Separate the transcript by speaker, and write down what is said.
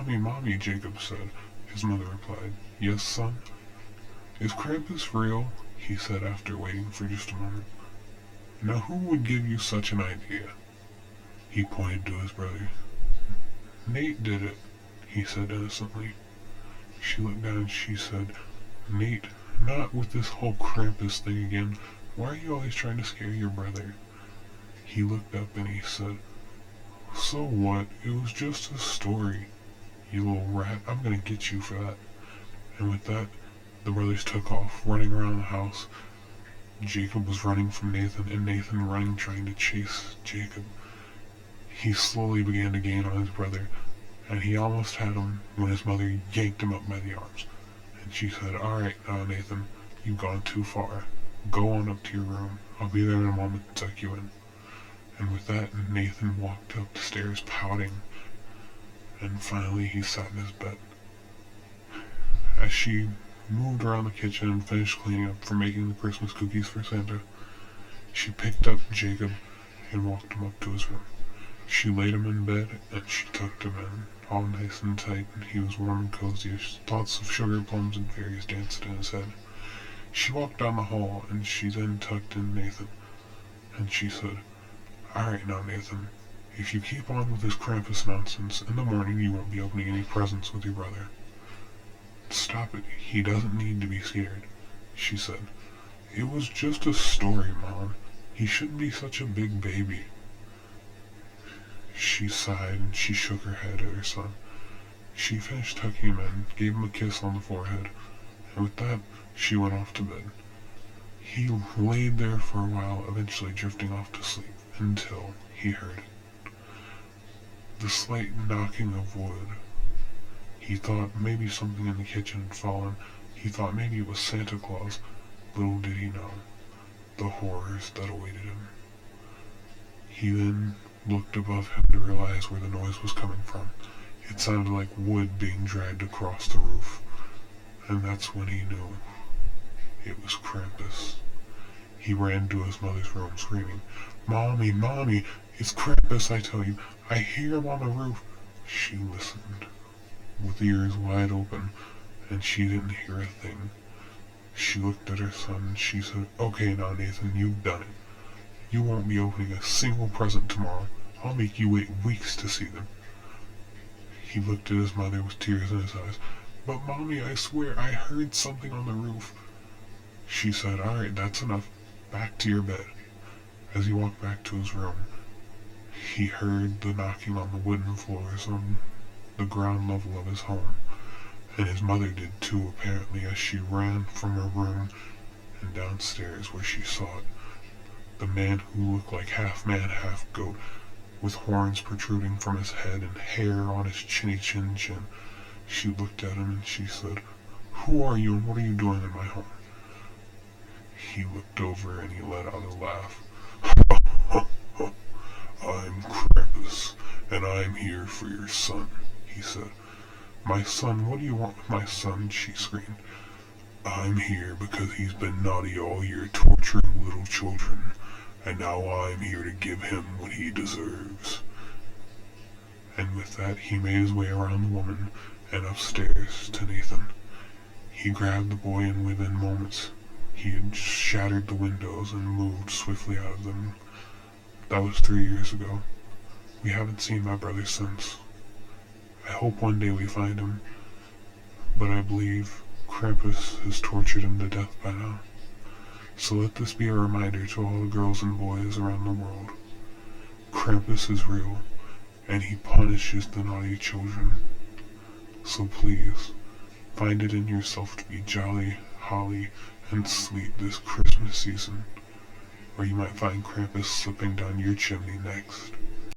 Speaker 1: Mommy, Jacob said. His mother replied, Yes, son? Is Krampus real? He said after waiting for just a moment. Now who would give you such an idea? He pointed to his brother. Nate did it, he said innocently. She looked down and she said, Nate, not with this whole Krampus thing again. Why are you always trying to scare your brother? He looked up and he said, So what? It was just a story. You little rat, I'm gonna get you for that. And with that, the brothers took off, running around the house. Jacob was running from Nathan, and Nathan running, trying to chase Jacob. He slowly began to gain on his brother, and he almost had him when his mother yanked him up by the arms. And she said, Alright now, Nathan, you've gone too far. Go on up to your room. I'll be there in a moment to tuck you in. And with that, Nathan walked up the stairs pouting, and finally he sat in his bed. As she moved around the kitchen and finished cleaning up for making the Christmas cookies for Santa, she picked up Jacob and walked him up to his room. She laid him in bed and she tucked him in, all nice and tight, and he was warm and cozy as thoughts of sugar plums and fairies danced in his head. She walked down the hall and she then tucked in Nathan, and she said, Alright now, Nathan, if you keep on with this Krampus nonsense, in the morning you won't be opening any presents with your brother. Stop it, he doesn't need to be scared, she said. It was just a story, Mom. He shouldn't be such a big baby. She sighed and she shook her head at her son. She finished tucking him in, gave him a kiss on the forehead, and with that, she went off to bed. He laid there for a while, eventually drifting off to sleep, until he heard it. The slight knocking of wood. He thought maybe something in the kitchen had fallen. He thought maybe it was Santa Claus. Little did he know the horrors that awaited him. He then looked above him to realize where the noise was coming from. It sounded like wood being dragged across the roof, and that's when he knew it was Krampus. He ran to his mother's room screaming, Mommy, Mommy, it's Krampus, I tell you. I hear him on the roof. She listened, with ears wide open, and she didn't hear a thing. She looked at her son and she said, Okay now, Nathan, you've done it. You won't be opening a single present tomorrow. I'll make you wait weeks to see them. He looked at his mother with tears in his eyes. But Mommy, I swear I heard something on the roof. She said, Alright, that's enough. Back to your bed. As he walked back to his room, he heard the knocking on the wooden floors on the ground level of his home, and his mother did too, apparently, as she ran from her room and downstairs where she saw it. The man who looked like half man, half goat, with horns protruding from his head and hair on his chinny chin. She looked at him and she said, Who are you and what are you doing in my home? He looked over and he let out a laugh. I'm Krampus, and I'm here for your son, he said. My son? What do you want with my son? She screamed. I'm here because he's been naughty all year, torturing little children, and now I'm here to give him what he deserves. And with that, he made his way around the woman and upstairs to Nathan. He grabbed the boy, and within moments, he had shattered the windows and moved swiftly out of them. That was 3 years ago. We haven't seen my brother since. I hope one day we find him, but I believe Krampus has tortured him to death by now. So let this be a reminder to all the girls and boys around the world. Krampus is real, and he punishes the naughty children. So please, find it in yourself to be jolly, holly, and sweet this Christmas season, or you might find Krampus slipping down your chimney next.